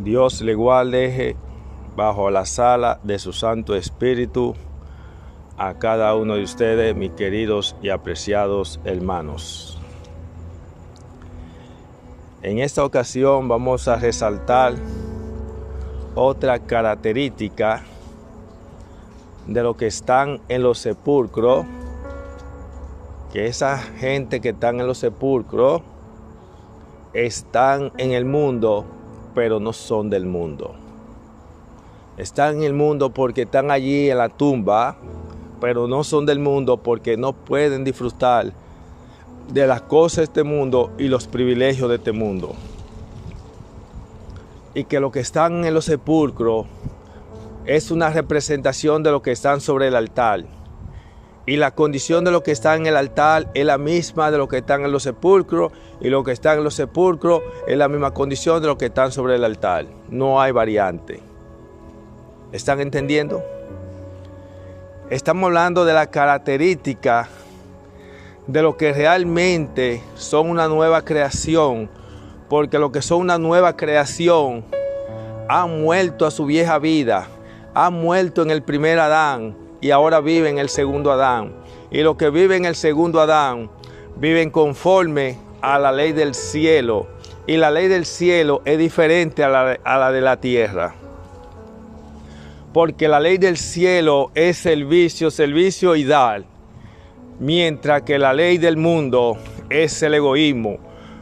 Dios le guarde bajo la sala de su Santo Espíritu a cada uno de ustedes, mis queridos y apreciados hermanos. En esta ocasión vamos a resaltar otra característica de los que están en los sepulcros, que esa gente que están en los sepulcros están en el mundo, pero no son del mundo. Están en el mundo porque están allí en la tumba, pero no son del mundo porque no pueden disfrutar de las cosas de este mundo y los privilegios de este mundo. Y que los que están en los sepulcros es una representación de los que están sobre el altar. Y la condición de los que están en el altar es la misma de los que están en los sepulcros, y los que están en los sepulcros es la misma condición de los que están sobre el altar. No hay variante. ¿Están entendiendo? Estamos hablando de la característica de lo que realmente son una nueva creación, porque los que son una nueva creación han muerto a su vieja vida, han muerto en el primer Adán y ahora viven en el segundo Adán. Y los que viven en el segundo Adán viven conforme a la ley del cielo, y la ley del cielo es diferente a la de la tierra. Porque la ley del cielo es servicio y dar, mientras que la ley del mundo es el egoísmo,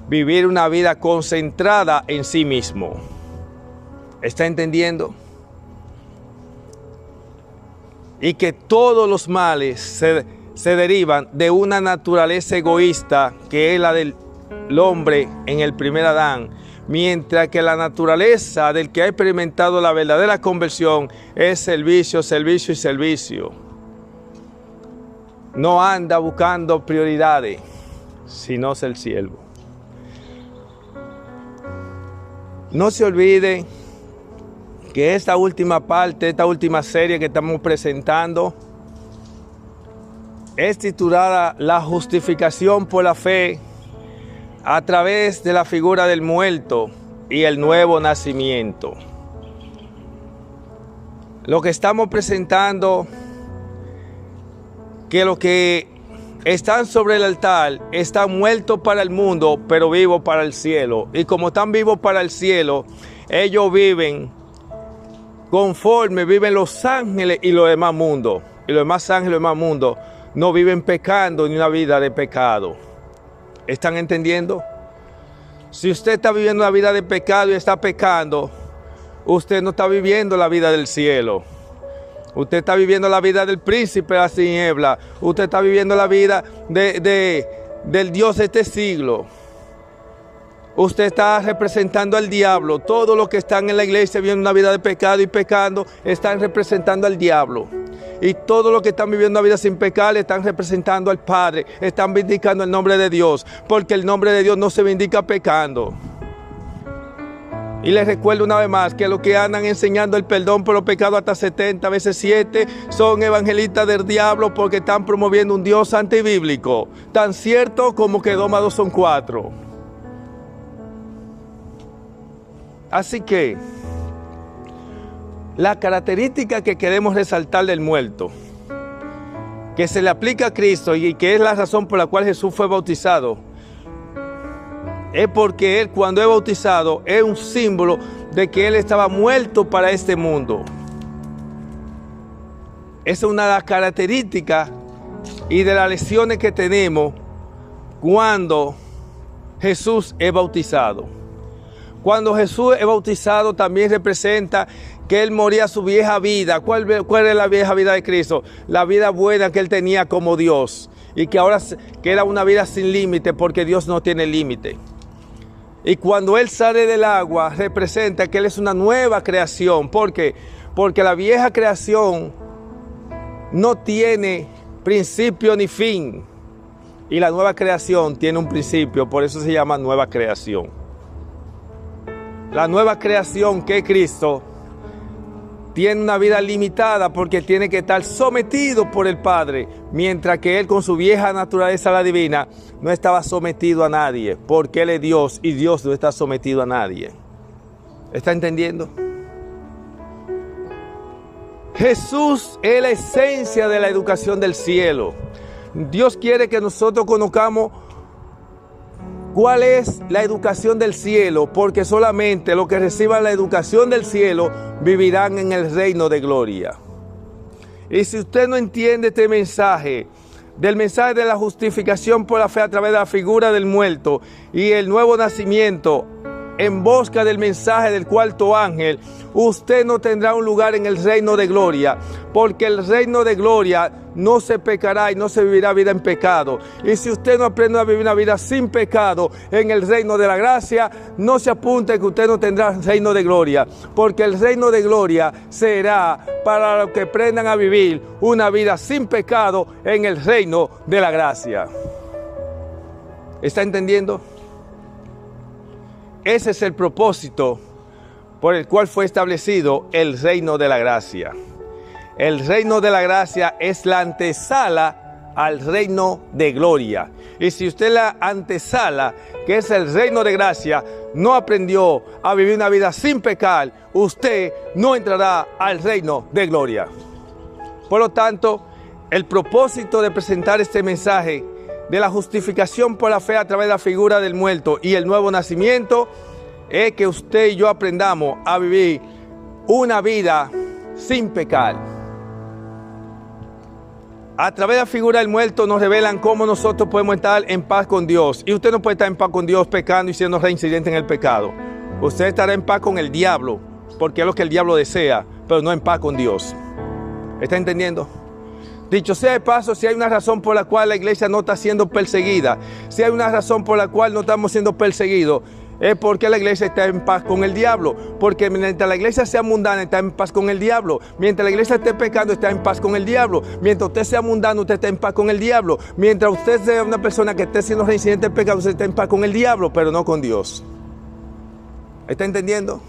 vivir una vida concentrada en sí mismo. ¿Está entendiendo? Y que todos los males se derivan de una naturaleza egoísta que es la del hombre en el primer Adán, mientras que la naturaleza del que ha experimentado la verdadera conversión es servicio y servicio. No anda buscando prioridades, sino ser siervo. No se olvide que esta última parte, esta última serie que estamos presentando es titulada La justificación por la fe a través de la figura del muerto y el nuevo nacimiento. Lo que estamos presentando, que los que están sobre el altar están muertos para el mundo, pero vivos para el cielo. Y como están vivos para el cielo, ellos viven conforme viven los ángeles y los demás mundos. Y los demás ángeles y los demás mundos no viven pecando ni una vida de pecado. ¿Están entendiendo? Si usted está viviendo una vida de pecado y está pecando, usted no está viviendo la vida del cielo. Usted está viviendo la vida del príncipe de las tinieblas. Usted está viviendo la vida del Dios de este siglo. Usted está representando al diablo. Todos los que están en la iglesia viviendo una vida de pecado y pecando están representando al diablo. Y todos los que están viviendo una vida sin pecar están representando al Padre. Están vindicando el nombre de Dios. Porque el nombre de Dios no se vindica pecando. Y les recuerdo una vez más que los que andan enseñando el perdón por los pecados hasta 70 veces 7 son evangelistas del diablo, porque están promoviendo un Dios antibíblico. Tan cierto como que 2 más 2 son 4. Así que la característica que queremos resaltar del muerto, que se le aplica a Cristo y que es la razón por la cual Jesús fue bautizado, es porque Él, cuando es bautizado, es un símbolo de que Él estaba muerto para este mundo. Esa es una de las características y de las lecciones que tenemos cuando Jesús es bautizado. Cuando Jesús es bautizado también representa que Él moría su vieja vida. ¿Cuál es la vieja vida de Cristo? La vida buena que Él tenía como Dios. Y que ahora que era una vida sin límite, porque Dios no tiene límite. Y cuando Él sale del agua, representa que Él es una nueva creación. ¿Por qué? Porque la vieja creación no tiene principio ni fin. Y la nueva creación tiene un principio, por eso se llama nueva creación. La nueva creación, que es Cristo, tiene una vida limitada porque tiene que estar sometido por el Padre, mientras que Él, con su vieja naturaleza, la divina, no estaba sometido a nadie, porque Él es Dios y Dios no está sometido a nadie. ¿Está entendiendo? Jesús es la esencia de la educación del cielo. Dios quiere que nosotros conozcamos cuál es la educación del cielo, porque solamente los que reciban la educación del cielo vivirán en el reino de gloria. Y si usted no entiende este mensaje, del mensaje de la justificación por la fe a través de la figura del muerto y el nuevo nacimiento, en busca del mensaje del cuarto ángel, usted no tendrá un lugar en el reino de gloria, porque el reino de gloria no se pecará y no se vivirá vida en pecado. Y si usted no aprende a vivir una vida sin pecado en el reino de la gracia, no se apunte que usted no tendrá el reino de gloria, porque el reino de gloria será para los que aprendan a vivir una vida sin pecado en el reino de la gracia. ¿Está entendiendo? Ese es el propósito por el cual fue establecido el reino de la gracia. El reino de la gracia es la antesala al reino de gloria. Y si usted la antesala, que es el reino de gracia, no aprendió a vivir una vida sin pecar, usted no entrará al reino de gloria. Por lo tanto, el propósito de presentar este mensaje de la justificación por la fe a través de la figura del muerto y el nuevo nacimiento es que usted y yo aprendamos a vivir una vida sin pecar. A través de la figura del muerto nos revelan cómo nosotros podemos estar en paz con Dios. Y usted no puede estar en paz con Dios pecando y siendo reincidente en el pecado. Usted estará en paz con el diablo, porque es lo que el diablo desea, pero no en paz con Dios. ¿Está entendiendo? Dicho sea de paso, si hay una razón por la cual la iglesia no está siendo perseguida, si hay una razón por la cual no estamos siendo perseguidos, es porque la iglesia está en paz con el diablo. Porque mientras la iglesia sea mundana, está en paz con el diablo. Mientras la iglesia esté pecando, está en paz con el diablo. Mientras usted sea mundano, usted está en paz con el diablo. Mientras usted sea una persona que esté siendo reincidente en pecado, usted está en paz con el diablo, pero no con Dios. ¿Está entendiendo?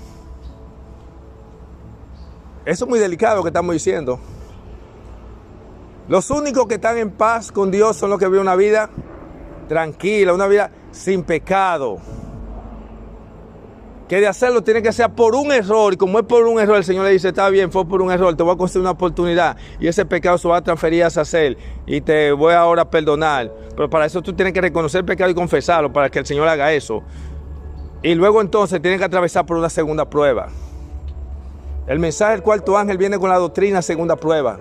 Eso es muy delicado lo que estamos diciendo. Los únicos que están en paz con Dios son los que viven una vida tranquila, una vida sin pecado. Que de hacerlo tiene que ser por un error, y como es por un error, el Señor le dice, está bien, fue por un error, te voy a conceder una oportunidad, y ese pecado se va a transferir a hacer, y te voy ahora a perdonar. Pero para eso tú tienes que reconocer el pecado y confesarlo, para que el Señor haga eso. Y luego entonces tienes que atravesar por una segunda prueba. El mensaje del cuarto ángel viene con la doctrina segunda prueba,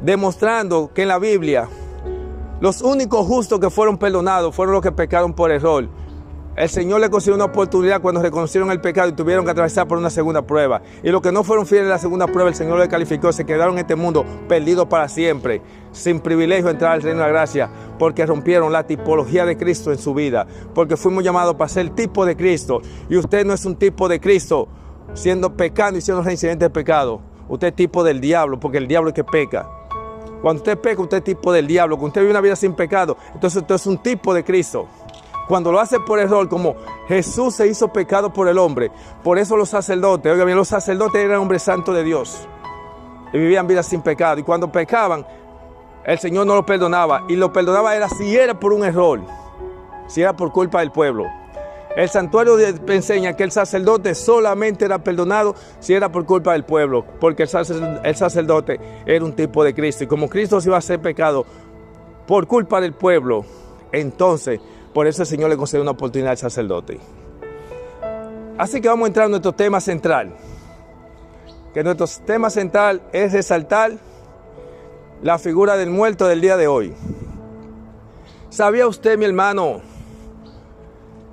demostrando que en la Biblia los únicos justos que fueron perdonados fueron los que pecaron por error. El Señor le concedió una oportunidad cuando reconocieron el pecado y tuvieron que atravesar por una segunda prueba. Y los que no fueron fieles a la segunda prueba, el Señor les calificó, se quedaron en este mundo perdidos para siempre, sin privilegio de entrar al reino de la gracia, porque rompieron la tipología de Cristo en su vida, porque fuimos llamados para ser tipo de Cristo. Y usted no es un tipo de Cristo siendo pecando y siendo reincidente de pecado. Usted es tipo del diablo, porque el diablo es que peca. Cuando usted peca, usted es tipo del diablo. Cuando usted vive una vida sin pecado, entonces usted es un tipo de Cristo. Cuando lo hace por error, como Jesús se hizo pecado por el hombre, por eso los sacerdotes, oiga bien, los sacerdotes eran hombres santos de Dios y vivían vidas sin pecado. Y cuando pecaban, el Señor no lo perdonaba. Y lo perdonaba era si era por un error, si era por culpa del pueblo. El santuario enseña que el sacerdote solamente era perdonado si era por culpa del pueblo, porque el sacerdote era un tipo de Cristo. Y como Cristo se iba a hacer pecado por culpa del pueblo, entonces por eso el Señor le concede una oportunidad al sacerdote. Así que vamos a entrar en nuestro tema central. Que nuestro tema central es resaltar la figura del muerto del día de hoy. ¿Sabía usted, mi hermano,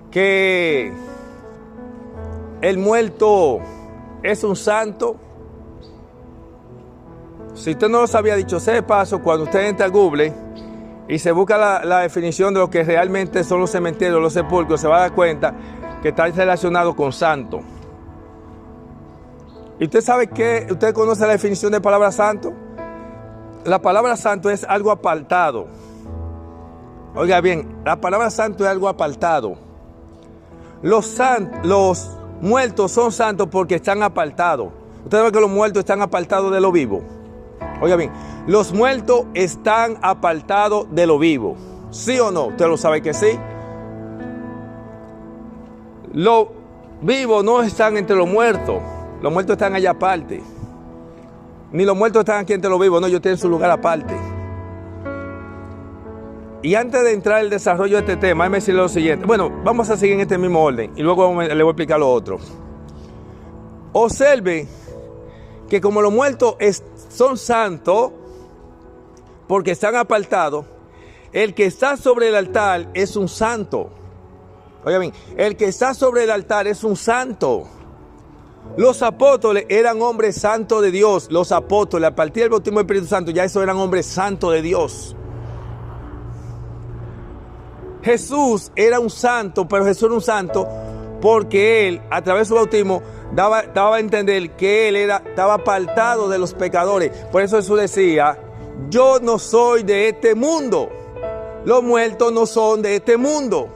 que el muerto es un santo? Si usted no lo sabía, dicho sea de paso, cuando usted entra a Google y se busca la definición de lo que realmente son los cementerios, los sepulcros, se va a dar cuenta que está relacionado con santo. ¿Y usted sabe qué? ¿Usted conoce la definición de palabra santo? La palabra santo es algo apartado. Oiga bien, la palabra santo es algo apartado. Los muertos son santos porque están apartados. Usted sabe que los muertos están apartados de lo vivo. Oiga bien, los muertos están apartados de lo vivo. ¿Sí o no? ¿Usted lo sabe que sí? vivos no están entre los muertos están allá aparte. Ni los muertos están aquí entre los vivos, no, ellos tienen su lugar aparte. Y antes de entrar en el desarrollo de este tema, déjame decirle lo siguiente. Bueno, vamos a seguir en este mismo orden y luego le voy a explicar lo otro. Observe que como los muertos son santos, porque están apartados, el que está sobre el altar es un santo. Oigan bien, el que está sobre el altar es un santo. Los apóstoles eran hombres santos de Dios. Los apóstoles, a partir del bautismo del Espíritu Santo, ya esos eran hombres santos de Dios. Jesús era un santo, pero Jesús era un santo porque él, a través de su bautismo, daba a entender que él estaba apartado de los pecadores. Por eso Jesús decía: yo no soy de este mundo. Los muertos no son de este mundo.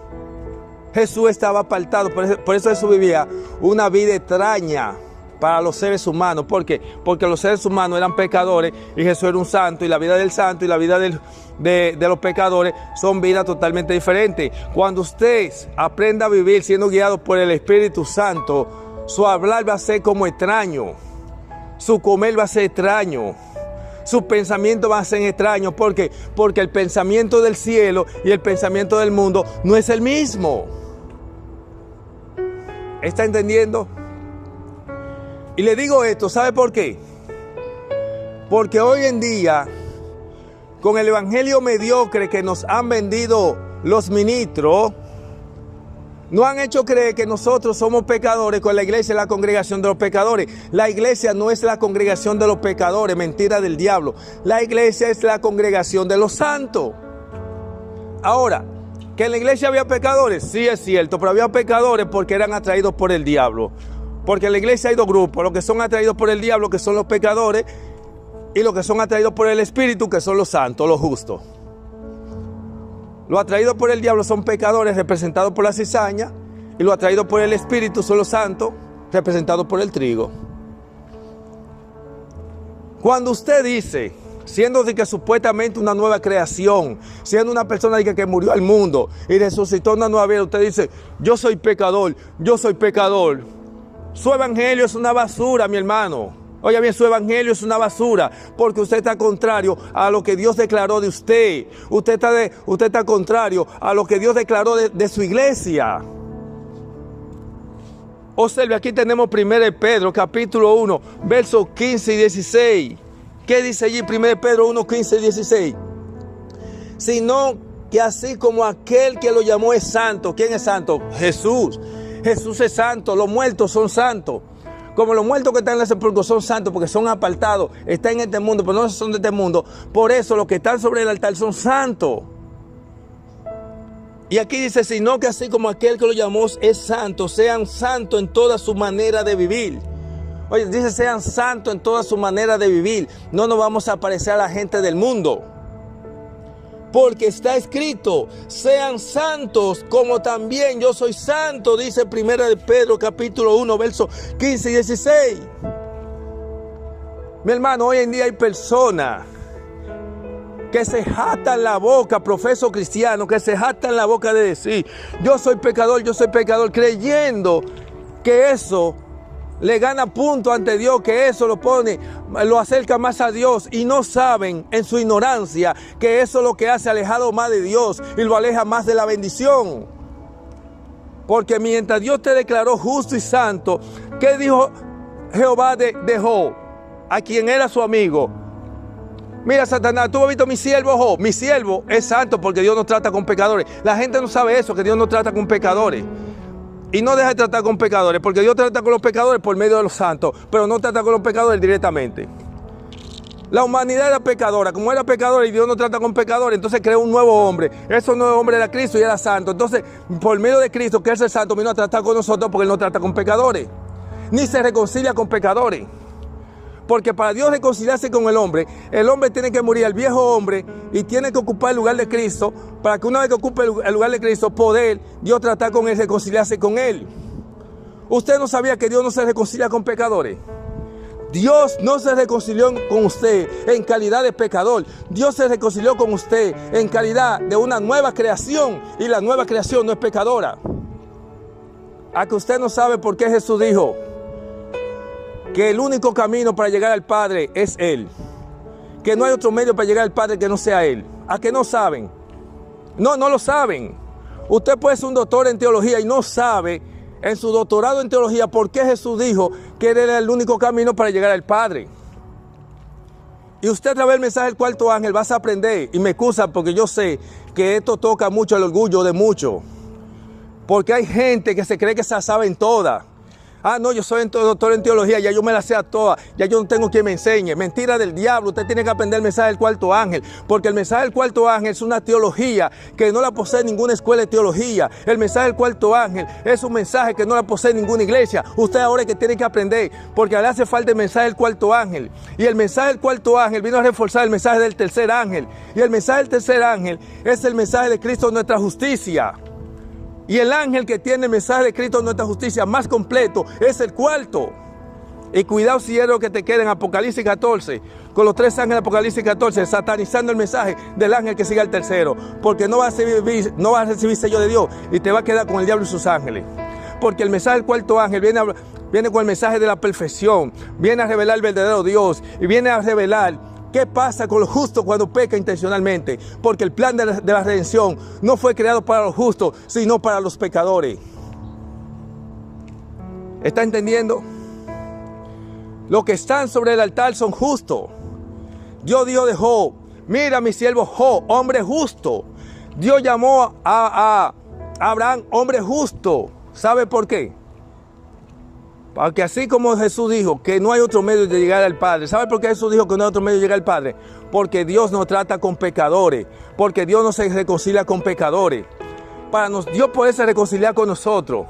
Jesús estaba apartado, por eso Jesús vivía una vida extraña para los seres humanos. ¿Por qué? Porque los seres humanos eran pecadores y Jesús era un santo, y la vida del santo y la vida de los pecadores son vidas totalmente diferentes. Cuando usted aprenda a vivir siendo guiado por el Espíritu Santo, su hablar va a ser como extraño, su comer va a ser extraño, sus pensamientos van a ser extraños. ¿Por qué? Porque el pensamiento del cielo y el pensamiento del mundo no es el mismo. ¿Está entendiendo? Y le digo esto, ¿sabe por qué? Porque hoy en día, con el evangelio mediocre que nos han vendido los ministros, nos han hecho creer que nosotros somos pecadores, con la iglesia es la congregación de los pecadores. La iglesia no es la congregación de los pecadores, mentira del diablo. La iglesia es la congregación de los santos. Ahora, ¿que en la iglesia había pecadores? Sí, es cierto, pero había pecadores porque eran atraídos por el diablo. Porque en la iglesia hay dos grupos: los que son atraídos por el diablo, que son los pecadores, y los que son atraídos por el Espíritu, que son los santos, los justos. Los atraídos por el diablo son pecadores, representados por la cizaña, y los atraídos por el Espíritu son los santos, representados por el trigo. Cuando usted dice, siendo de que supuestamente una nueva creación, siendo una persona de que murió al mundo y resucitó una nueva vida, usted dice: yo soy pecador, yo soy pecador. Su evangelio es una basura, mi hermano. Oiga bien, su evangelio es una basura, porque usted está contrario a lo que Dios declaró de usted. Usted está contrario a lo que Dios declaró de su iglesia. Observe, aquí tenemos 1 Pedro, capítulo 1, versos 15 y 16. ¿Qué dice allí 1 Pedro 1, 15 y 16? Sino que así como aquel que lo llamó es santo. ¿Quién es santo? Jesús. Jesús es santo, los muertos son santos. Como los muertos que están en el sepulcro son santos porque son apartados, están en este mundo, pero no son de este mundo. Por eso los que están sobre el altar son santos. Y aquí dice: sino que así como aquel que lo llamó es santo, sean santos en toda su manera de vivir. Oye, dice: sean santos en toda su manera de vivir. No nos vamos a parecer a la gente del mundo. Porque está escrito: sean santos como también yo soy santo, dice 1 Pedro capítulo 1, versos 15 y 16. Mi hermano, hoy en día hay personas que se jactan la boca, profesos cristianos, que se jactan la boca de decir: yo soy pecador, creyendo que eso le gana punto ante Dios, que eso lo acerca más a Dios, y no saben en su ignorancia que eso es lo que hace alejado más de Dios y lo aleja más de la bendición. Porque mientras Dios te declaró justo y santo, ¿qué dijo Jehová de Job, a quien era su amigo? Mira, Satanás, ¿tú has visto mi siervo Job? Mi siervo es santo porque Dios no trata con pecadores. La gente no sabe eso, que Dios no trata con pecadores. Y no deja de tratar con pecadores, porque Dios trata con los pecadores por medio de los santos, pero no trata con los pecadores directamente. La humanidad era pecadora, como era pecadora y Dios no trata con pecadores, entonces creó un nuevo hombre. Ese nuevo hombre era Cristo y era santo. Entonces, por medio de Cristo, que es el santo, vino a tratar con nosotros porque Él no trata con pecadores, ni se reconcilia con pecadores. Porque para Dios reconciliarse con el hombre tiene que morir al viejo hombre y tiene que ocupar el lugar de Cristo, para que una vez que ocupe el lugar de Cristo, poder Dios tratar con él, reconciliarse con él. ¿Usted no sabía que Dios no se reconcilia con pecadores? Dios no se reconcilió con usted en calidad de pecador. Dios se reconcilió con usted en calidad de una nueva creación, y la nueva creación no es pecadora. a que usted no sabe por qué Jesús dijo que el único camino para llegar al Padre es Él. Que no hay otro medio para llegar al Padre que no sea Él. ¿A que no saben? No lo saben. Usted puede ser un doctor en teología y no sabe en su doctorado en teología por qué Jesús dijo que Él era el único camino para llegar al Padre. Y usted a través del mensaje del cuarto ángel vas a aprender. Y me excusa porque yo sé que esto toca mucho el orgullo de muchos. Porque hay gente que se cree que se saben todas. Ah, no, yo soy doctor en teología, ya yo me la sé a todas, ya yo no tengo quien me enseñe. Mentira del diablo, usted tiene que aprender el mensaje del cuarto ángel, porque el mensaje del cuarto ángel es una teología que no la posee ninguna escuela de teología. El mensaje del cuarto ángel es un mensaje que no la posee ninguna iglesia. Usted ahora es que tiene que aprender, porque le hace falta el mensaje del cuarto ángel. Y el mensaje del cuarto ángel vino a reforzar el mensaje del tercer ángel. Y el mensaje del tercer ángel es el mensaje de Cristo, nuestra justicia. Y el ángel que tiene el mensaje de Cristo, nuestra justicia, más completo, es el cuarto. Y cuidado si es lo que te queda en Apocalipsis 14, con los tres ángeles de Apocalipsis 14, satanizando el mensaje del ángel que sigue al tercero. Porque no vas a recibir sello de Dios y te va a quedar con el diablo y sus ángeles. Porque el mensaje del cuarto ángel viene con el mensaje de la perfección, viene a revelar el verdadero Dios y viene a revelar qué pasa con los justos cuando peca intencionalmente. Porque el plan de la redención no fue creado para los justos, sino para los pecadores. ¿Está entendiendo? Los que están sobre el altar son justos. Dios dijo de Job: mira mi siervo Job, hombre justo. Dios llamó a Abraham hombre justo. ¿Sabe por qué? Porque así como Jesús dijo que no hay otro medio de llegar al Padre. ¿Sabe por qué Jesús dijo que no hay otro medio de llegar al Padre? Porque Dios no trata con pecadores. Porque Dios no se reconcilia con pecadores. Para Dios poderse reconciliar con nosotros,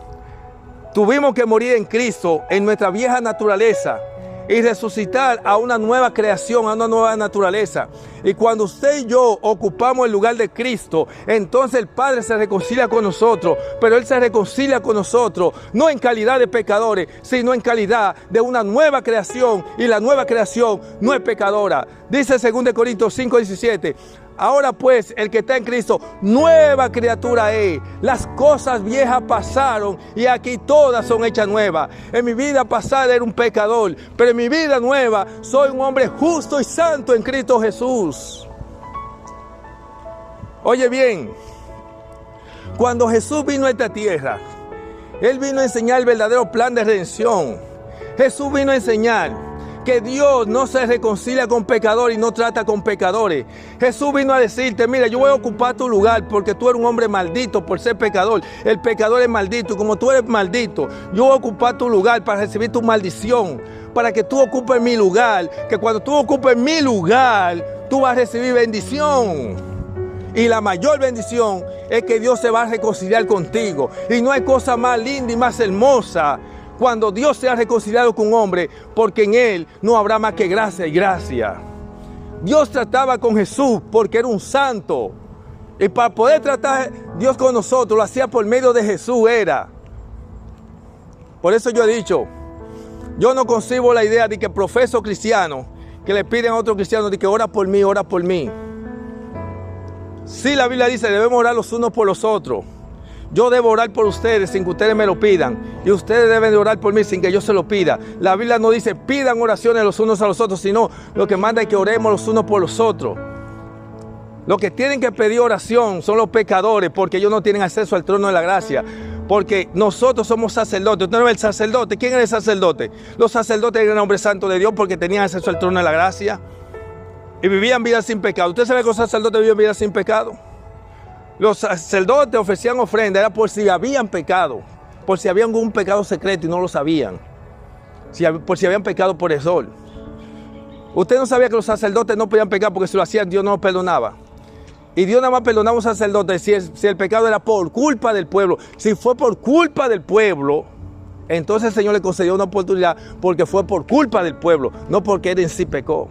tuvimos que morir en Cristo, en nuestra vieja naturaleza, y resucitar a una nueva creación, a una nueva naturaleza. Y cuando usted y yo ocupamos el lugar de Cristo, entonces el Padre se reconcilia con nosotros, pero Él se reconcilia con nosotros no en calidad de pecadores, sino en calidad de una nueva creación, y la nueva creación no es pecadora. Dice 2 Corintios 5:17: ahora pues, el que está en Cristo, nueva criatura es. Las cosas viejas pasaron y aquí todas son hechas nuevas. En mi vida pasada era un pecador, pero en mi vida nueva soy un hombre justo y santo en Cristo Jesús. Oye bien, cuando Jesús vino a esta tierra, Él vino a enseñar el verdadero plan de redención. Jesús vino a enseñar que Dios no se reconcilia con pecadores y no trata con pecadores. Jesús vino a decirte: mira, yo voy a ocupar tu lugar porque tú eres un hombre maldito por ser pecador. El pecador es maldito, y como tú eres maldito, yo voy a ocupar tu lugar para recibir tu maldición, para que tú ocupes mi lugar, que cuando tú ocupes mi lugar, tú vas a recibir bendición. Y la mayor bendición es que Dios se va a reconciliar contigo. Y no hay cosa más linda y más hermosa cuando Dios se ha reconciliado con un hombre, porque en Él no habrá más que gracia y gracia. Dios trataba con Jesús porque era un santo. Y para poder tratar Dios con nosotros, lo hacía por medio de Jesús. Por eso yo he dicho, yo no concibo la idea de que profeso cristiano, que le piden a otro cristiano de que ora por mí, ora por mí. Sí, la Biblia dice, debemos orar los unos por los otros. Yo debo orar por ustedes sin que ustedes me lo pidan. Y ustedes deben de orar por mí sin que yo se lo pida. La Biblia no dice pidan oraciones los unos a los otros, sino lo que manda es que oremos los unos por los otros. Los que tienen que pedir oración son los pecadores, porque ellos no tienen acceso al trono de la gracia. Porque nosotros somos sacerdotes. ¿Usted no es el sacerdote? ¿Quién es el sacerdote? Los sacerdotes eran hombres santos de Dios porque tenían acceso al trono de la gracia. Y vivían vidas sin pecado. ¿Usted sabe que los sacerdotes vivían vidas sin pecado? Los sacerdotes ofrecían ofrenda, era por si habían pecado, por si había algún pecado secreto y no lo sabían, por si habían pecado por error. Usted no sabía que los sacerdotes no podían pecar porque si lo hacían Dios no los perdonaba. Y Dios nada más perdonaba a un sacerdote si el pecado era por culpa del pueblo. Si fue por culpa del pueblo, entonces el Señor le concedió una oportunidad porque fue por culpa del pueblo, no porque él en sí pecó.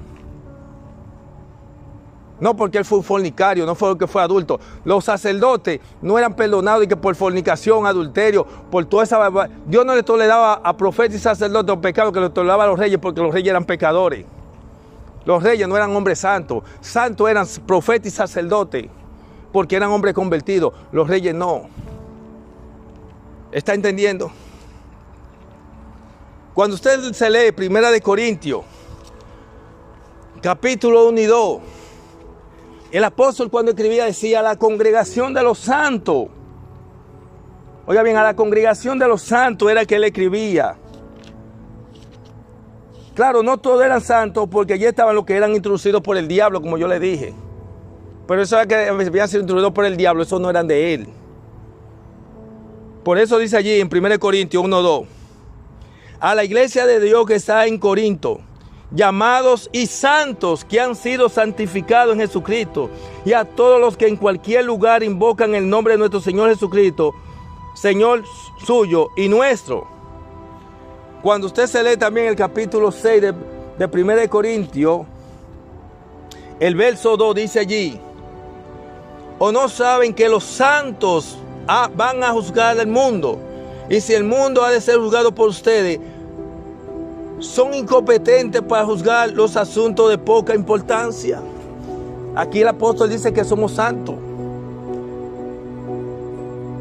No porque él fue un fornicario, no fue porque fue adulto. Los sacerdotes no eran perdonados y que por fornicación, adulterio, por toda esa... Dios no le toleraba a profetas y sacerdotes los pecados que le toleraba a los reyes porque los reyes eran pecadores. Los reyes no eran hombres santos. Santos eran profetas y sacerdotes porque eran hombres convertidos. Los reyes no. ¿Está entendiendo? Cuando usted se lee 1 Corintios, capítulo 1 y 2, el apóstol cuando escribía decía a la congregación de los santos. Oiga bien, a la congregación de los santos era que él escribía. Claro, no todos eran santos porque allí estaban los que eran introducidos por el diablo, como yo le dije. Pero eso era que habían sido introducidos por el diablo, esos no eran de él. Por eso dice allí en 1 Corintios 1:2, a la iglesia de Dios que está en Corinto, llamados y santos que han sido santificados en Jesucristo, y a todos los que en cualquier lugar invocan el nombre de nuestro Señor Jesucristo, Señor suyo y nuestro. Cuando usted se lee también el capítulo 6 de 1 Corintios, el verso 2 dice allí, ¿o no saben que los santos van a juzgar al mundo? Y si el mundo ha de ser juzgado por ustedes, son incompetentes para juzgar los asuntos de poca importancia. Aquí el apóstol dice que somos santos.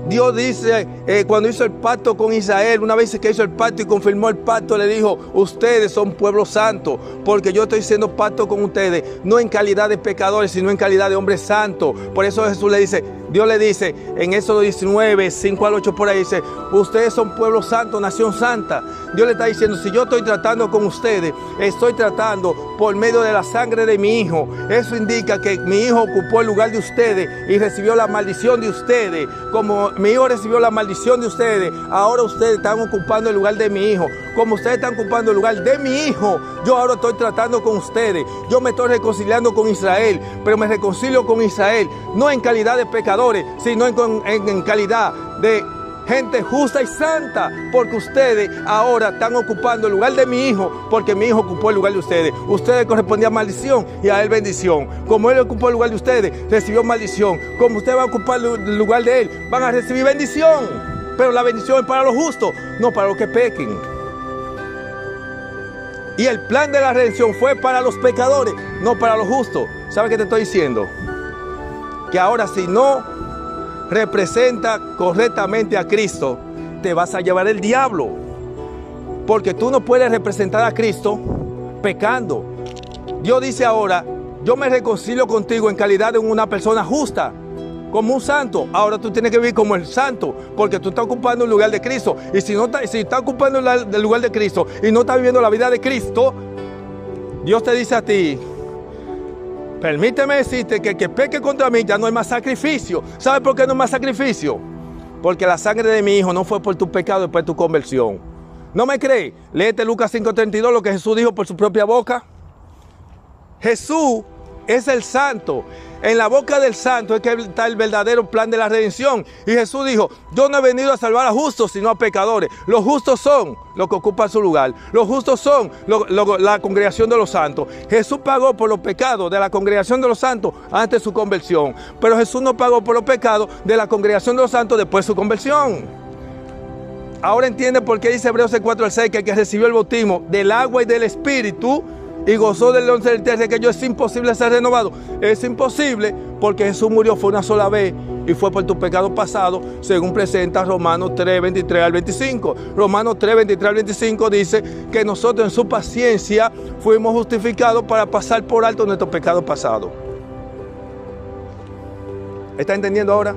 Dios dice, cuando hizo el pacto con Israel, una vez que hizo el pacto y confirmó el pacto, le dijo, ustedes son pueblo santo, porque yo estoy haciendo pacto con ustedes, no en calidad de pecadores, sino en calidad de hombres santos. Por eso Jesús le dice, Dios le dice, en Éxodo 19, 5 al 8 por ahí, dice, ustedes son pueblo santo, nación santa. Dios le está diciendo, si yo estoy tratando con ustedes, estoy tratando por medio de la sangre de mi hijo. Eso indica que mi hijo ocupó el lugar de ustedes y recibió la maldición de ustedes. Como mi hijo recibió la maldición de ustedes, ahora ustedes están ocupando el lugar de mi hijo. Como ustedes están ocupando el lugar de mi hijo, yo ahora estoy tratando con ustedes. Yo me estoy reconciliando con Israel, pero me reconcilio con Israel no en calidad de pecadores, sino en calidad de gente justa y santa, porque ustedes ahora están ocupando el lugar de mi hijo, porque mi hijo ocupó el lugar de ustedes. Ustedes correspondían maldición y a él bendición. Como él ocupó el lugar de ustedes, recibió maldición. Como ustedes van a ocupar el lugar de él, van a recibir bendición. Pero la bendición es para los justos, no para los que pequen. Y el plan de la redención fue para los pecadores, no para los justos. ¿Sabe qué te estoy diciendo? Que ahora si no representa correctamente a Cristo, te vas a llevar el diablo. Porque tú no puedes representar a Cristo pecando. Dios dice ahora, yo me reconcilio contigo en calidad de una persona justa, como un santo. Ahora tú tienes que vivir como el santo, porque tú estás ocupando el lugar de Cristo. Y si estás ocupando el lugar de Cristo y no estás viviendo la vida de Cristo, Dios te dice a ti, permíteme decirte que el que peque contra mí ya no hay más sacrificio. ¿Sabes por qué no hay más sacrificio? Porque la sangre de mi hijo no fue por tu pecado, después de tu conversión. ¿No me crees? Léete Lucas 5:32, lo que Jesús dijo por su propia boca. Jesús es el santo. En la boca del santo es que está el verdadero plan de la redención. Y Jesús dijo, yo no he venido a salvar a justos, sino a pecadores. Los justos son los que ocupan su lugar. Los justos son la congregación de los santos. Jesús pagó por los pecados de la congregación de los santos antes de su conversión. Pero Jesús no pagó por los pecados de la congregación de los santos después de su conversión. Ahora entiende por qué dice Hebreos 4:6 que el que recibió el bautismo del agua y del Espíritu y gozó del 11 del 13, que yo es imposible ser renovado. Es imposible porque Jesús murió fue una sola vez y fue por tu pecado pasado, según presenta Romanos 3:23 al 25. Romanos 3:23 al 25 dice que nosotros en su paciencia fuimos justificados para pasar por alto nuestro pecado pasado. ¿Está entendiendo ahora?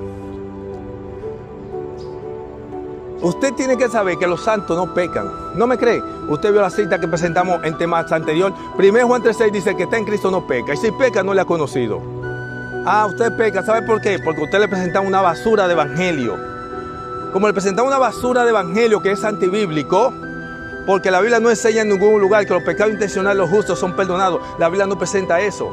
Usted tiene que saber que los santos no pecan. ¿No me cree? Usted vio la cita que presentamos en temas anteriores. 1 Juan 3:6 dice que está en Cristo no peca. Y si peca no le ha conocido. Ah, usted peca. ¿Sabe por qué? Porque usted le presentaba una basura de evangelio. Como le presentaba una basura de evangelio que es antibíblico, porque la Biblia no enseña en ningún lugar que los pecados intencionales de los justos son perdonados. La Biblia no presenta eso.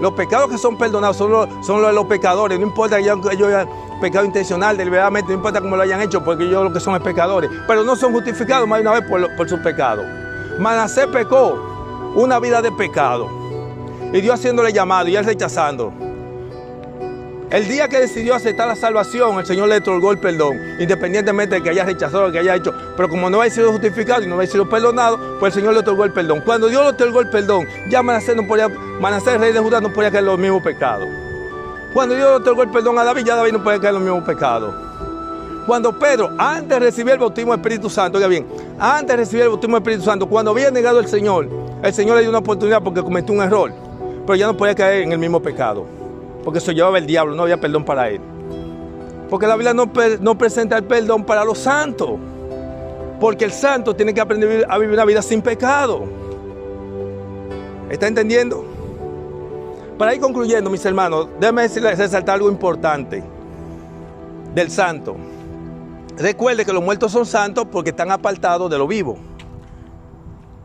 Los pecados que son perdonados son los de los pecadores. No importa que ellos hayan pecado intencional, deliberadamente, no importa cómo lo hayan hecho, porque ellos lo que son es pecadores. Pero no son justificados más de una vez por sus pecados. Manasés pecó una vida de pecado. Y Dios haciéndole llamado y él rechazando. El día que decidió aceptar la salvación, el Señor le otorgó el perdón, independientemente de que haya rechazado, que haya hecho. Pero como no había sido justificado y no había sido perdonado, pues el Señor le otorgó el perdón. Cuando Dios le otorgó el perdón, ya Manasés, rey de Judá, no podía caer en los mismos pecados. Cuando Dios le otorgó el perdón a David, ya David no podía caer en los mismos pecados. Cuando Pedro, antes de recibir el bautismo del Espíritu Santo, oiga bien, antes de recibir el bautismo del Espíritu Santo, cuando había negado al Señor, el Señor le dio una oportunidad porque cometió un error, pero ya no podía caer en el mismo pecado, porque se llevaba el diablo, no había perdón para él. Porque la Biblia no presenta el perdón para los santos, porque el santo tiene que aprender a vivir una vida sin pecado. ¿Está entendiendo? Para ir concluyendo, mis hermanos, déjenme resaltar algo importante del santo. Recuerde que los muertos son santos porque están apartados de lo vivo.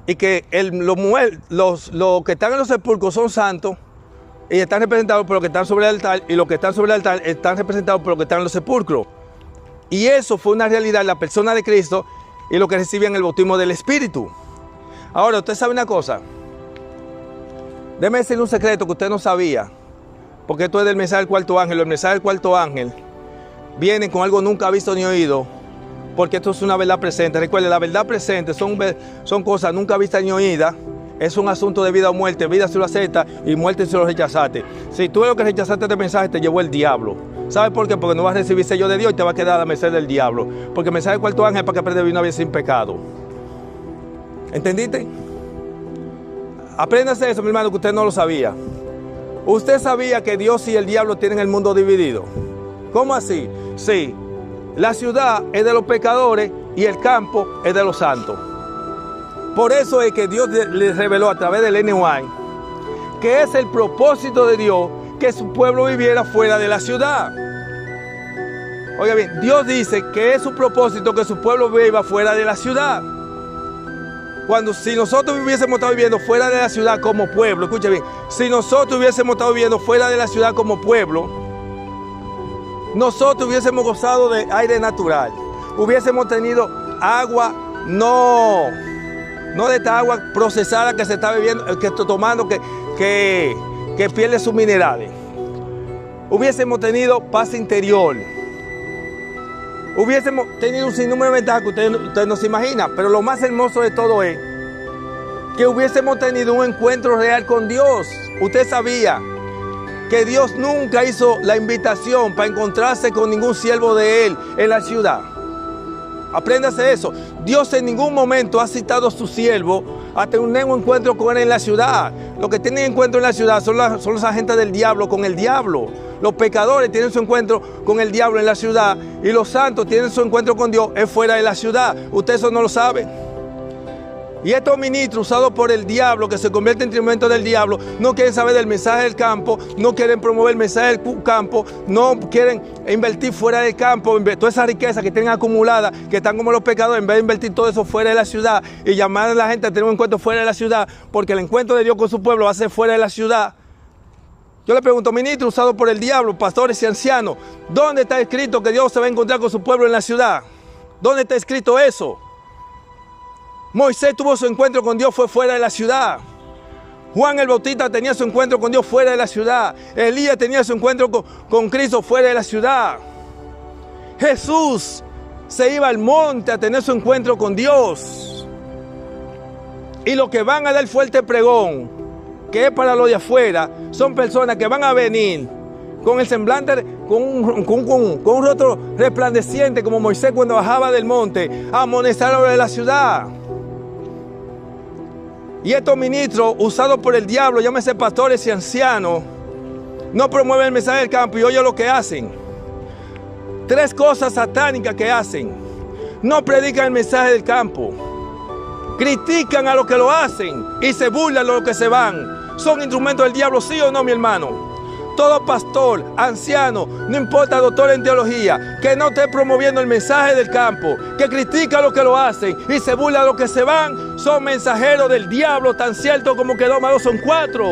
Y que los que están en los sepulcros son santos y están representados por los que están sobre el altar, y los que están sobre el altar están representados por los que están en los sepulcros. Y eso fue una realidad en la persona de Cristo y lo que recibían el bautismo del Espíritu. Ahora, usted sabe una cosa. Déjeme decirle un secreto que usted no sabía, porque esto es del mensaje del cuarto ángel. El mensaje del cuarto ángel viene con algo nunca visto ni oído, porque esto es una verdad presente. Recuerde, la verdad presente son cosas nunca vistas ni oídas. Es un asunto de vida o muerte. Vida si lo aceptas y muerte si lo rechazaste. Si tú lo que rechazaste este mensaje, te llevó el diablo. ¿Sabes por qué? Porque no vas a recibir sello de Dios y te va a quedar a la merced del diablo. Porque el mensaje del cuarto ángel es para que aprendas a vivir una vida sin pecado. ¿Entendiste? Apréndase eso, mi hermano, que usted no lo sabía. ¿Usted sabía que Dios y el diablo tienen el mundo dividido? ¿Cómo así? Sí. La ciudad es de los pecadores y el campo es de los santos. Por eso es que Dios les reveló a través del NY que es el propósito de Dios que su pueblo viviera fuera de la ciudad. Oiga bien, Dios dice que es su propósito que su pueblo viva fuera de la ciudad. Si nosotros hubiésemos estado viviendo fuera de la ciudad como pueblo, escuche bien, si nosotros hubiésemos estado viviendo fuera de la ciudad como pueblo, nosotros hubiésemos gozado de aire natural, hubiésemos tenido agua, no de esta agua procesada que se está bebiendo, que está tomando, que pierde sus minerales. Hubiésemos tenido paz interior. Hubiésemos tenido un sinnúmero de ventajas que usted no se imagina, pero lo más hermoso de todo es que hubiésemos tenido un encuentro real con Dios. Usted sabía que Dios nunca hizo la invitación para encontrarse con ningún siervo de Él en la ciudad. Apréndase eso. Dios en ningún momento ha citado a su siervo a tener un encuentro con Él en la ciudad. Los que tienen encuentro en la ciudad son los agentes del diablo con el diablo. Los pecadores tienen su encuentro con el diablo en la ciudad y los santos tienen su encuentro con Dios fuera de la ciudad. Usted eso no lo sabe. Y estos ministros usados por el diablo, que se convierten en instrumentos del diablo, no quieren saber del mensaje del campo, no quieren promover el mensaje del campo, no quieren invertir fuera del campo, toda esa riqueza que tienen acumulada, que están como los pecadores, en vez de invertir todo eso fuera de la ciudad y llamar a la gente a tener un encuentro fuera de la ciudad, porque el encuentro de Dios con su pueblo va a ser fuera de la ciudad. Yo le pregunto, ministros usados por el diablo, pastores y ancianos, ¿dónde está escrito que Dios se va a encontrar con su pueblo en la ciudad? ¿Dónde está escrito eso? Moisés tuvo su encuentro con Dios, fue fuera de la ciudad. Juan el Bautista tenía su encuentro con Dios fuera de la ciudad. Elías tenía su encuentro con Cristo fuera de la ciudad. Jesús se iba al monte a tener su encuentro con Dios. Y los que van a dar fuerte pregón, que es para los de afuera, son personas que van a venir con el semblante, con un rostro resplandeciente como Moisés cuando bajaba del monte a amonestar a los de la ciudad. Y estos ministros usados por el diablo, llámese pastores y ancianos, no promueven el mensaje del campo y oye lo que hacen. 3 cosas satánicas que hacen. No predican el mensaje del campo. Critican a los que lo hacen y se burlan de los que se van. ¿Son instrumentos del diablo, sí o no, mi hermano? Todo pastor, anciano, no importa doctor en teología, que no esté promoviendo el mensaje del campo, que critica a los que lo hacen y se burla a los que se van, son mensajeros del diablo, tan cierto como que 2 más 2 son 4.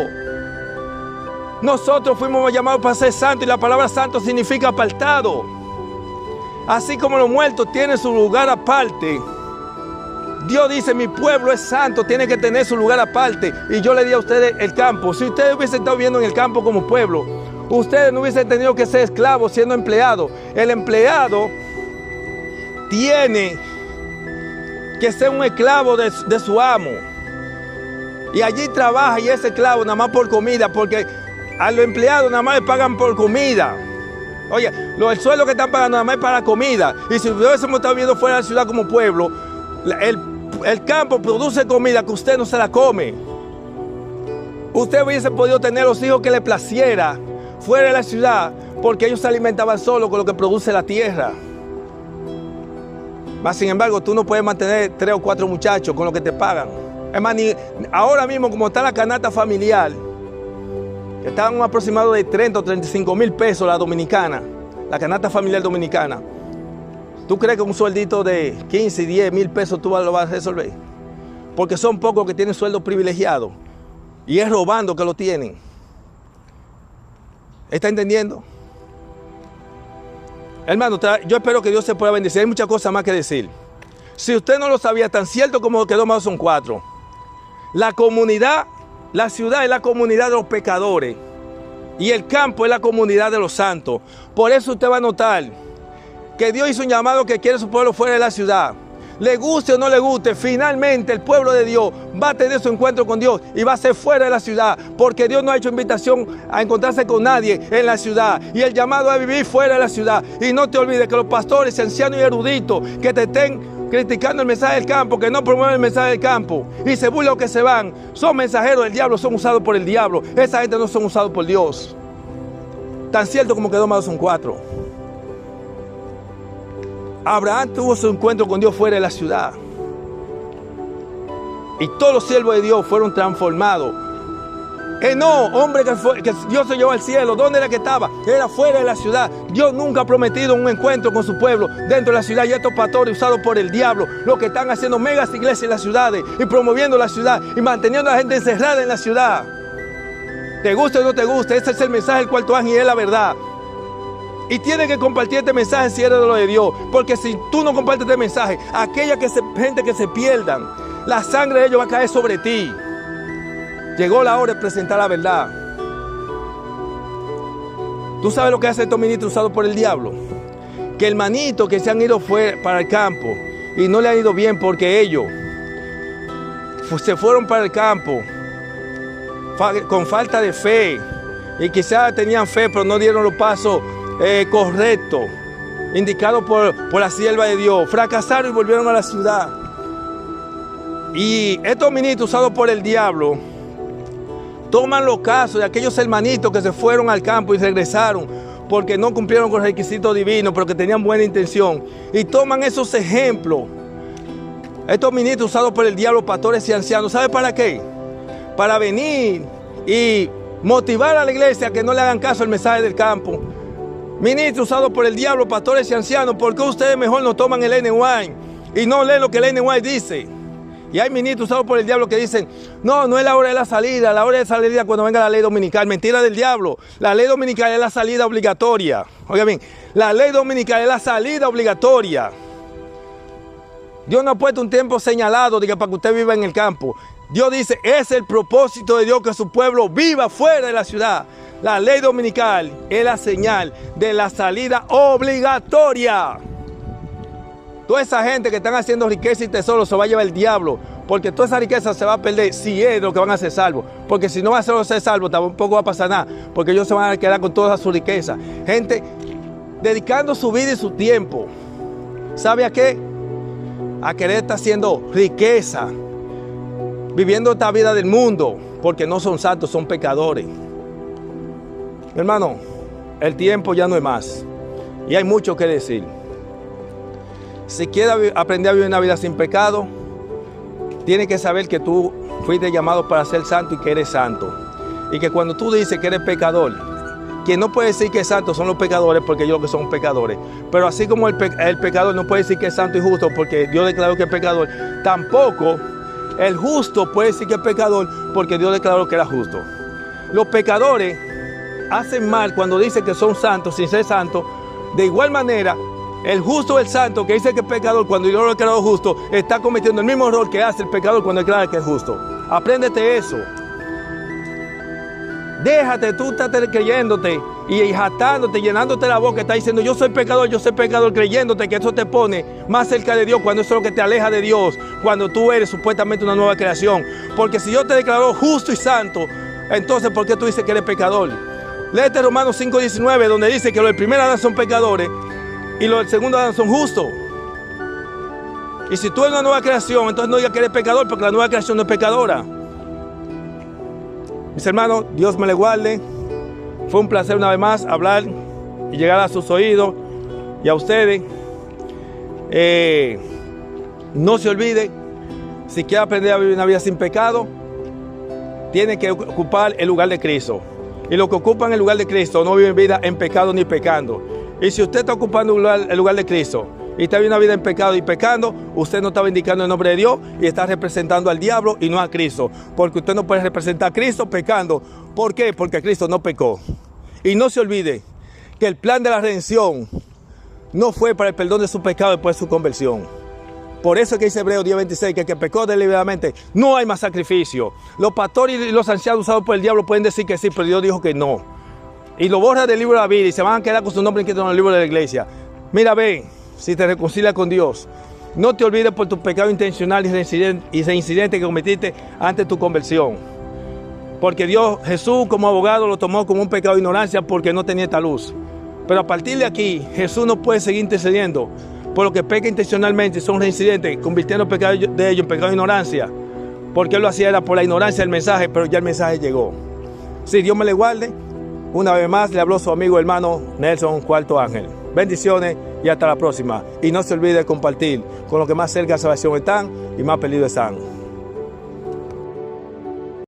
Nosotros fuimos llamados para ser santos y la palabra santo significa apartado. Así como los muertos tienen su lugar aparte, Dios dice, mi pueblo es santo, tiene que tener su lugar aparte. Y yo le di a ustedes el campo. Si ustedes hubiesen estado viviendo en el campo como pueblo, ustedes no hubiesen tenido que ser esclavos siendo empleados. El empleado tiene que ser un esclavo de su amo. Y allí trabaja y es esclavo nada más por comida, porque a los empleados nada más le pagan por comida. Oye, el sueldo que están pagando nada más es para comida. Y si hubiésemos estado viviendo fuera de la ciudad como pueblo, el el campo produce comida que usted no se la come. Usted hubiese podido tener los hijos que le placiera fuera de la ciudad, porque ellos se alimentaban solo con lo que produce la tierra. Mas sin embargo, tú no puedes mantener 3 o 4 muchachos con lo que te pagan. Es más, ahora mismo como está la canasta familiar, que está en un aproximado de 30 o 35 mil pesos la dominicana, la canasta familiar dominicana. ¿Tú crees que un sueldito de 15 y 10 mil pesos tú lo vas a resolver? Porque son pocos que tienen sueldo privilegiado. Y es robando que lo tienen. ¿Está entendiendo? Hermano, yo espero que Dios se pueda bendecir. Hay muchas cosas más que decir. Si usted no lo sabía, tan cierto como quedó más son 4. La comunidad, la ciudad es la comunidad de los pecadores. Y el campo es la comunidad de los santos. Por eso usted va a notar que Dios hizo un llamado que quiere su pueblo fuera de la ciudad. Le guste o no le guste, finalmente el pueblo de Dios va a tener su encuentro con Dios y va a ser fuera de la ciudad, porque Dios no ha hecho invitación a encontrarse con nadie en la ciudad, y el llamado a vivir fuera de la ciudad. Y no te olvides que los pastores, ancianos y eruditos que te estén criticando el mensaje del campo, que no promueven el mensaje del campo y se burlan o que se van, son mensajeros del diablo, son usados por el diablo. Esa gente no son usados por Dios. Tan cierto como quedó más son 4. Abraham tuvo su encuentro con Dios fuera de la ciudad. Y todos los siervos de Dios fueron transformados. No, hombre que Dios se llevó al cielo, ¿dónde era que estaba? Era fuera de la ciudad. Dios nunca ha prometido un encuentro con su pueblo dentro de la ciudad. Y estos pastores usados por el diablo, los que están haciendo megas iglesias en las ciudades y promoviendo la ciudad y manteniendo a la gente encerrada en la ciudad. Te guste o no te guste, ese es el mensaje del cuarto ángel y es la verdad. Y tienes que compartir este mensaje si eres de lo de Dios. Porque si tú no compartes este mensaje, aquella gente que se pierdan, la sangre de ellos va a caer sobre ti. Llegó la hora de presentar la verdad. ¿Tú sabes lo que hacen estos ministros usados por el diablo? Que hermanitos que se han ido para el campo y no le ha ido bien porque ellos se fueron para el campo con falta de fe. Y quizás tenían fe, pero no dieron los pasos correcto, indicado por la sierva de Dios. Fracasaron y volvieron a la ciudad. Y estos ministros usados por el diablo toman los casos de aquellos hermanitos que se fueron al campo y regresaron porque no cumplieron con los requisitos divinos, pero que tenían buena intención, y toman esos ejemplos. Estos ministros usados por el diablo, pastores y ancianos, ¿sabe para qué? Para venir y motivar a la iglesia a que no le hagan caso al mensaje del campo. Ministros usados por el diablo, pastores y ancianos, ¿por qué ustedes mejor no toman el NY y no leen lo que el NY dice? Y hay ministros usados por el diablo que dicen, no es la hora de la salida, la hora de salida cuando venga la ley dominical. Mentira del diablo. La ley dominical es la salida obligatoria. Oiga bien, la ley dominical es la salida obligatoria. Dios no ha puesto un tiempo señalado para que usted viva en el campo. Dios dice, es el propósito de Dios que su pueblo viva fuera de la ciudad. La ley dominical es la señal de la salida obligatoria. Toda esa gente que están haciendo riqueza y tesoro se va a llevar el diablo, porque toda esa riqueza se va a perder si es lo que van a ser salvos. Porque si no van a ser salvos, tampoco va a pasar nada, porque ellos se van a quedar con toda su riqueza. Gente dedicando su vida y su tiempo, ¿sabe a qué? A querer estar haciendo riqueza, viviendo esta vida del mundo, porque no son santos, son pecadores. Hermano, el tiempo ya no es más y hay mucho que decir. Si quieres aprender a vivir una vida sin pecado, tienes que saber que tú fuiste llamado para ser santo y que eres santo. Y que cuando tú dices que eres pecador, quien no puede decir que es santo son los pecadores, porque ellos que son pecadores. Pero así como el pecador no puede decir que es santo y justo porque Dios declaró que es pecador, tampoco el justo puede decir que es pecador porque Dios declaró que era justo. Los pecadores hacen mal cuando dicen que son santos sin ser santos. De igual manera, el justo, el santo, que dice que es pecador cuando Dios lo declaró justo, está cometiendo el mismo error que hace el pecador cuando declara que es justo. Apréndete eso. Déjate, tú estás creyéndote y jactándote, llenándote la boca, está diciendo yo soy pecador, creyéndote que eso te pone más cerca de Dios, cuando eso es lo que te aleja de Dios, cuando tú eres supuestamente una nueva creación. Porque si Dios te declaró justo y santo, entonces ¿por qué tú dices que eres pecador? Léete Romanos 5:19, donde dice que los del primer Adán son pecadores y los del segundo Adán son justos. Y si tú eres una nueva creación, entonces no digas que eres pecador, porque la nueva creación no es pecadora. Mis hermanos, Dios me le guarde. Fue un placer una vez más hablar y llegar a sus oídos y a ustedes. No se olvide, si quiere aprender a vivir una vida sin pecado, tiene que ocupar el lugar de Cristo. Y los que ocupan el lugar de Cristo no viven vida en pecado ni pecando. Y si usted está ocupando el lugar de Cristo y está viviendo una vida en pecado y pecando, usted no está vindicando el nombre de Dios y está representando al diablo y no a Cristo. Porque usted no puede representar a Cristo pecando. ¿Por qué? Porque Cristo no pecó. Y no se olvide que el plan de la redención no fue para el perdón de su pecado después de su conversión. Por eso es que dice Hebreos 10:26, que el que pecó deliberadamente no hay más sacrificio. Los pastores y los ancianos usados por el diablo pueden decir que sí, pero Dios dijo que no. Y lo borra del libro de la vida y se van a quedar con su nombre escrito en el libro de la iglesia. Mira, ven, si te reconcilias con Dios, no te olvides por tu pecado intencional y reincidente que cometiste antes de tu conversión. Porque Dios, Jesús como abogado lo tomó como un pecado de ignorancia porque no tenía esta luz. Pero a partir de aquí, Jesús no puede seguir intercediendo por lo que peca intencionalmente, son reincidentes, convirtiendo el pecado de ellos en pecado de ignorancia. Porque él lo hacía era por la ignorancia del mensaje, pero ya el mensaje llegó. Si Dios me le guarde, una vez más le habló su amigo hermano Nelson Cuarto Ángel. Bendiciones y hasta la próxima. Y no se olvide de compartir con los que más cerca de salvación están y más perdidos están.